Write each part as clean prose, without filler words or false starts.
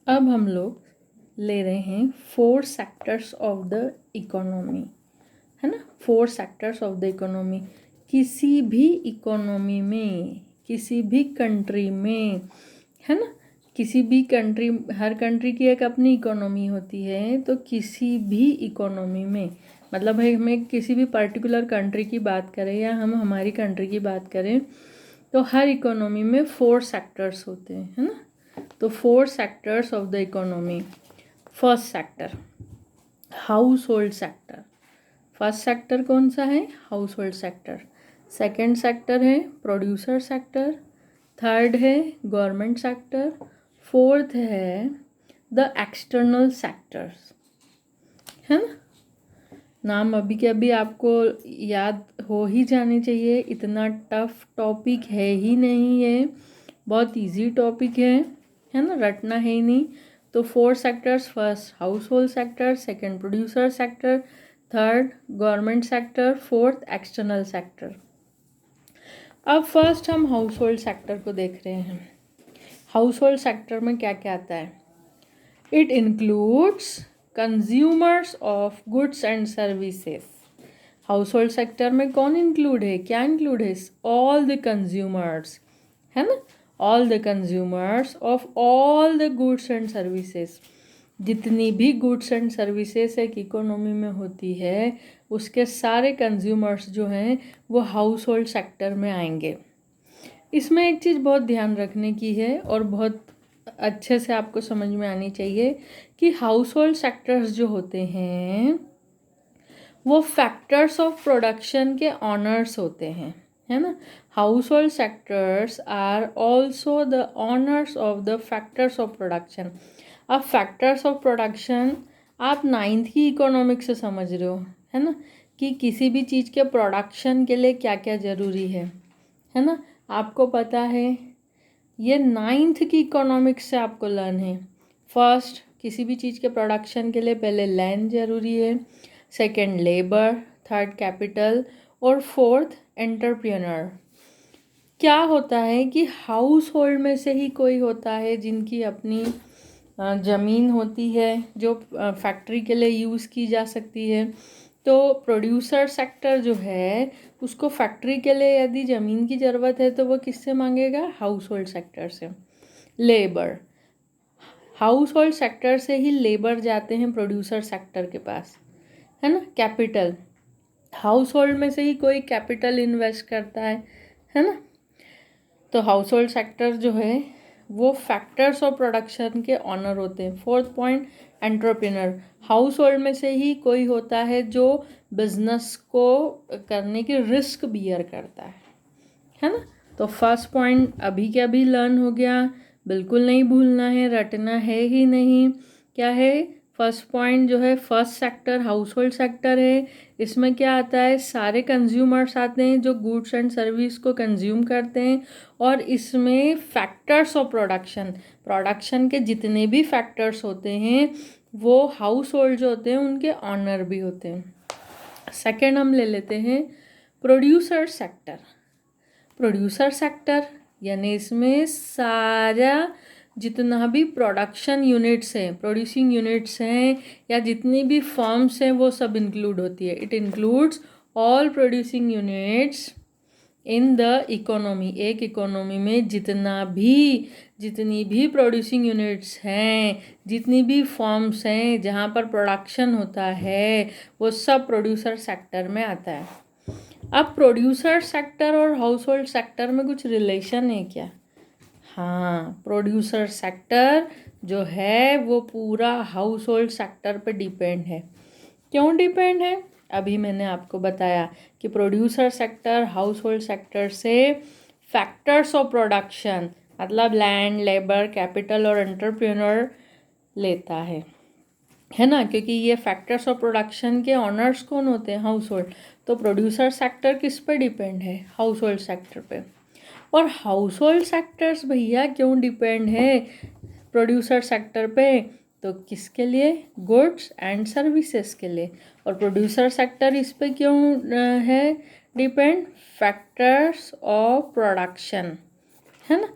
अब हम लोग ले रहे हैं 4 सेक्टर्स ऑफ द इकोनॉमी, है ना। 4 सेक्टर्स ऑफ द इकोनॉमी। किसी भी इकोनॉमी में, किसी भी कंट्री में, है ना, किसी भी कंट्री, हर कंट्री की एक अपनी इकोनॉमी होती है। तो किसी भी इकोनॉमी में, मतलब है हमें किसी भी पर्टिकुलर कंट्री की बात करें या हम हमारी कंट्री की बात करें, तो हर इकोनॉमी में 4 सेक्टर्स होते हैं, है ना। तो 4 sectors of the economy. First sector, house hold sector. First sector कौन सा है? House hold sector. Second sector है प्रोड्यूसर सेक्टर। थर्ड है गवर्नमेंट सेक्टर। फोर्थ है द एक्सटर्नल सेक्टर्स, है ना। नाम अभी के अभी आपको याद हो ही जाने चाहिए, इतना टफ टॉपिक है ही नहीं है, बहुत इजी टॉपिक है ना, रटना है ही नहीं। तो 4 sectors, first house hold sector, second producer sector, third government sector, fourth external sector. अब फर्स्ट हम हाउस होल्ड सेक्टर को देख रहे हैं। हाउस होल्ड सेक्टर में क्या क्या आता है? It includes consumers of goods and services. House hold sector में कौन इंक्लूड है, क्या इंक्लूड है? ऑल द कंज्यूमर्स, है ना, all the consumers of all the goods and services. जितनी भी गुड्स एंड सर्विसेज एक इकोनॉमी में होती है, उसके सारे कंज्यूमर्स जो हैं वो हाउस होल्ड सेक्टर में आएंगे। इसमें एक चीज़ बहुत ध्यान रखने की है और बहुत अच्छे से आपको समझ में आनी चाहिए कि हाउस होल्ड सेक्टर्स जो होते हैं वो फैक्टर्स ऑफ प्रोडक्शन के ऑनर्स होते हैं, है ना। Household sectors are also the owners of the factors of production. अब फैक्टर्स ऑफ प्रोडक्शन आप 9th की इकोनॉमिक्स से समझ रहे हो, है ना, कि किसी भी चीज़ के प्रोडक्शन के लिए क्या क्या ज़रूरी है ना, आपको पता है। ये 9th की इकोनॉमिक्स से आपको लर्न है। फर्स्ट, किसी भी चीज़ के प्रोडक्शन के लिए पहले लैंड ज़रूरी है, सेकंड लेबर, थर्ड कैपिटल और फोर्थ एंटरप्रेन्योर। क्या होता है कि हाउस होल्ड में से ही कोई होता है जिनकी अपनी ज़मीन होती है जो फैक्ट्री के लिए यूज़ की जा सकती है। तो प्रोड्यूसर सेक्टर जो है उसको फैक्ट्री के लिए यदि ज़मीन की ज़रूरत है तो वो किससे मांगेगा? हाउस होल्ड सेक्टर से। लेबर, हाउस होल्ड सेक्टर से ही लेबर जाते हैं प्रोड्यूसर सेक्टर के पास, है ना। कैपिटल, हाउस होल्ड में से ही कोई कैपिटल इन्वेस्ट करता है ना। तो हाउस होल्ड सेक्टर जो है वो फैक्टर्स ऑफ प्रोडक्शन के ऑनर होते हैं। Fourth point, entrepreneur, house hold में से ही कोई होता है जो बिजनेस को करने की रिस्क बियर करता है ना। तो फर्स्ट पॉइंट अभी के अभी लर्न हो गया, बिल्कुल नहीं भूलना है, रटना है ही नहीं। क्या है? फर्स्ट पॉइंट जो है first sector house hold sector है। इसमें क्या आता है? सारे कंज्यूमर्स आते हैं जो गुड्स एंड सर्विस को कंज्यूम करते हैं। और इसमें फैक्टर्स ऑफ प्रोडक्शन, प्रोडक्शन के जितने भी फैक्टर्स होते हैं वो हाउस होल्ड जो होते हैं उनके ऑनर भी होते हैं। सेकेंड हम ले लेते हैं प्रोड्यूसर सेक्टर। प्रोड्यूसर सेक्टर यानी इसमें सारा जितना भी प्रोडक्शन यूनिट्स हैं, प्रोड्यूसिंग यूनिट्स हैं या जितनी भी फर्म्स हैं वो सब इंक्लूड होती है। It includes all producing units in the economy. एक इकोनॉमी में जितनी भी प्रोड्यूसिंग यूनिट्स हैं, जितनी भी फर्म्स हैं जहाँ पर प्रोडक्शन होता है वो सब प्रोड्यूसर सेक्टर में आता है। अब प्रोड्यूसर सेक्टर और हाउस होल्ड सेक्टर में कुछ रिलेशन है क्या? हाँ, प्रोड्यूसर सेक्टर जो है वो पूरा हाउस होल्ड सेक्टर पे डिपेंड है। क्यों डिपेंड है? अभी मैंने आपको बताया कि producer sector house hold sector से फैक्टर्स ऑफ प्रोडक्शन मतलब लैंड, लेबर, कैपिटल और एंटरप्रेन्योर लेता है ना, क्योंकि ये फैक्टर्स ऑफ प्रोडक्शन के ऑनर्स कौन होते हैं? House hold. तो प्रोड्यूसर सेक्टर किस पे डिपेंड है? हाउस होल्ड सेक्टर पे। और हाउस होल्ड सेक्टर्स भैया क्यों डिपेंड है प्रोड्यूसर सेक्टर पे? तो किसके लिए? गुड्स एंड सर्विसेज के लिए। और प्रोड्यूसर सेक्टर इस पे क्यों है डिपेंड? फैक्टर्स ऑफ प्रोडक्शन, है ना।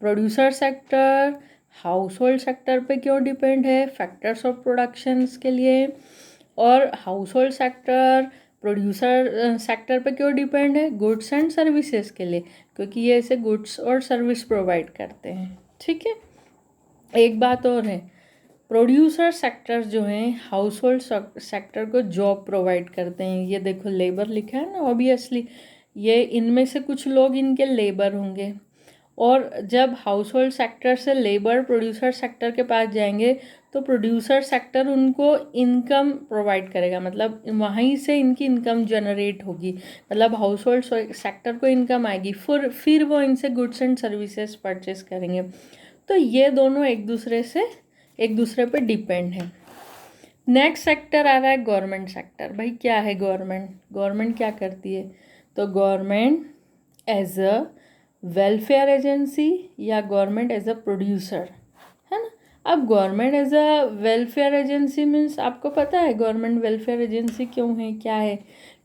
Producer sector house hold sector पे क्यों डिपेंड है, फैक्टर्स ऑफ प्रोडक्शंस के लिए, और house hold sector producer sector पे क्यों डिपेंड है, गुड्स एंड सर्विसेज के लिए, क्योंकि ये ऐसे गुड्स और सर्विस प्रोवाइड करते हैं। ठीक है, एक बात और है, प्रोड्यूसर सेक्टर जो हैं हाउस होल्ड सेक्टर को जॉब प्रोवाइड करते हैं। ये देखो लेबर लिखा है ना, ऑब्वियसली ये इनमें से कुछ लोग इनके लेबर होंगे, और जब हाउस होल्ड सेक्टर से लेबर प्रोड्यूसर सेक्टर के पास जाएंगे तो प्रोड्यूसर सेक्टर उनको इनकम प्रोवाइड करेगा, मतलब वहीं से इनकी इनकम जनरेट होगी, मतलब हाउस होल्ड सेक्टर को इनकम आएगी, फिर वो इनसे गुड्स एंड सर्विसेज परचेस करेंगे। तो ये दोनों एक दूसरे पे डिपेंड है। नेक्स्ट सेक्टर आ रहा है गवर्नमेंट सेक्टर। भाई क्या है गवर्नमेंट क्या करती है, तो government as a welfare agency या गवर्नमेंट एज अ प्रोड्यूसर, है ना। अब government as a welfare agency means आपको पता है गवर्नमेंट वेलफेयर एजेंसी क्यों है, क्या है,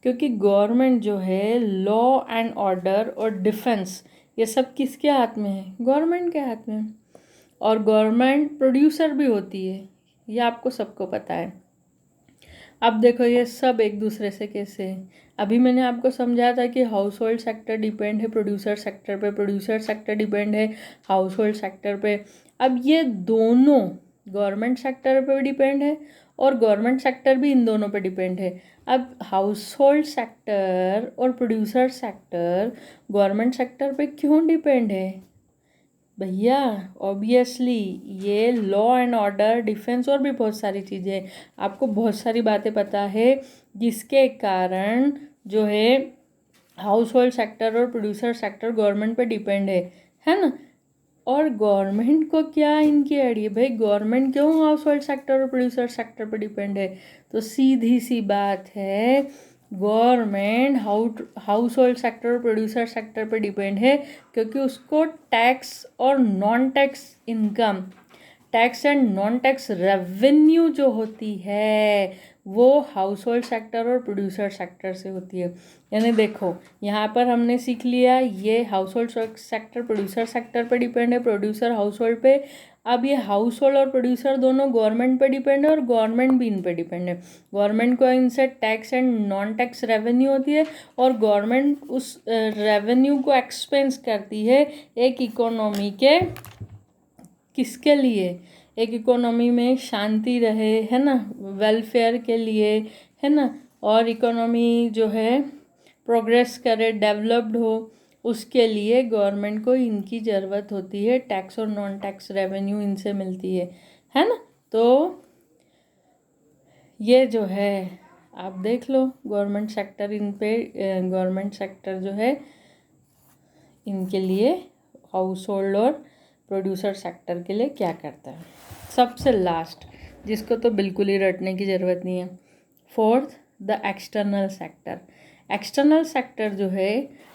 क्योंकि गवर्नमेंट जो है लॉ एंड ऑर्डर और डिफेंस ये सब किसके हाथ में है, गवर्नमेंट के हाथ में, और गवर्नमेंट प्रोड्यूसर भी होती है, ये आपको सबको पता है। अब देखो ये सब एक दूसरे से कैसे है, अभी मैंने आपको समझाया था कि हाउस होल्ड सेक्टर डिपेंड है प्रोड्यूसर सेक्टर पे, प्रोड्यूसर सेक्टर डिपेंड है हाउस होल्ड सेक्टर पे। अब ये दोनों गवर्नमेंट सेक्टर पे डिपेंड है और गवर्नमेंट सेक्टर भी इन दोनों पे डिपेंड है। अब हाउस होल्ड सेक्टर और प्रोड्यूसर सेक्टर गवर्नमेंट सेक्टर पे क्यों डिपेंड है भैया, ऑब्वियसली ये लॉ एंड ऑर्डर डिफेंस और भी बहुत सारी चीज़ें, आपको बहुत सारी बातें पता है जिसके कारण जो है हाउस होल्ड सेक्टर और प्रोड्यूसर सेक्टर गवर्नमेंट पे डिपेंड है ना। और गवर्नमेंट को क्या इनकी आइडिया, भाई गवर्नमेंट क्यों हाउस होल्ड सेक्टर और प्रोड्यूसर सेक्टर पे डिपेंड है, तो सीधी सी बात है गवर्नमेंट हाउस होल्ड सेक्टर और प्रोड्यूसर सेक्टर पे डिपेंड है क्योंकि उसको टैक्स और non tax income, tax and non tax revenue जो होती है वो हाउस होल्ड सेक्टर और प्रोड्यूसर सेक्टर से होती है। यानी देखो यहाँ पर हमने सीख लिया ये house hold sector producer sector पे डिपेंड है, प्रोड्यूसर हाउस होल्ड पे। अब ये हाउस होल्ड और प्रोड्यूसर दोनों गवर्नमेंट पे डिपेंड है और गवर्नमेंट भी इन पे डिपेंड है। गवर्नमेंट को इनसे tax and non tax revenue होती है और गवर्नमेंट उस रेवेन्यू को एक्सपेंस करती है एक इकोनॉमी के किसके लिए, एक इकोनॉमी में शांति रहे, है ना, वेलफेयर के लिए, है ना, और इकोनॉमी जो है प्रोग्रेस करे, डेवलप्ड हो, उसके लिए गवर्नमेंट को इनकी ज़रूरत होती है, टैक्स और नॉन टैक्स रेवेन्यू इनसे मिलती है ना। तो ये जो है आप देख लो गवर्नमेंट सेक्टर इन पे, गवर्नमेंट सेक्टर जो है इनके लिए हाउस होल्ड और प्रोड्यूसर सेक्टर के लिए क्या करता है। सबसे लास्ट जिसको तो बिल्कुल ही रटने की ज़रूरत नहीं है, fourth the external sector. External sector जो है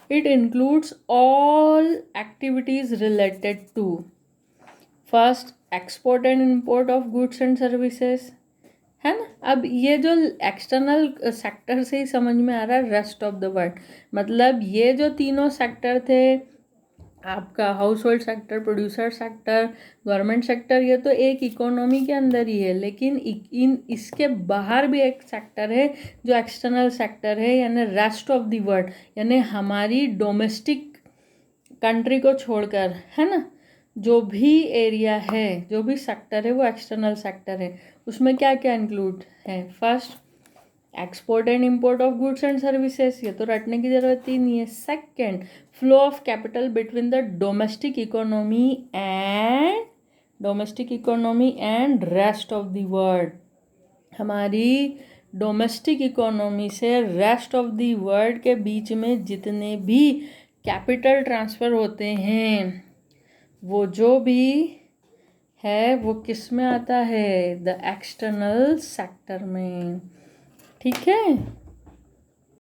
it includes all activities related to first export and import of goods and services, है ना। अब ये जो एक्सटर्नल सेक्टर से ही समझ में आ रहा है रेस्ट ऑफ द वर्ल्ड, मतलब ये जो तीनों सेक्टर थे आपका house hold sector, producer sector, government sector, ये तो एक इकोनॉमी के अंदर ही है, लेकिन इसके बाहर भी एक सेक्टर है जो एक्सटर्नल सेक्टर है, यानी रेस्ट ऑफ द वर्ल्ड, यानी हमारी डोमेस्टिक कंट्री को छोड़कर, है ना, जो भी एरिया है, जो भी सेक्टर है वो एक्सटर्नल सेक्टर है। उसमें क्या क्या इंक्लूड है, first export and import of goods and services, ये तो रटने की ज़रूरत ही नहीं है। Second flow of capital between the domestic economy and rest of the world, हमारी डोमेस्टिक इकोनॉमी से रेस्ट ऑफ द वर्ल्ड के बीच में जितने भी कैपिटल ट्रांसफ़र होते हैं वो जो भी है वो किस में आता है, द एक्सटर्नल सेक्टर में। ठीक है।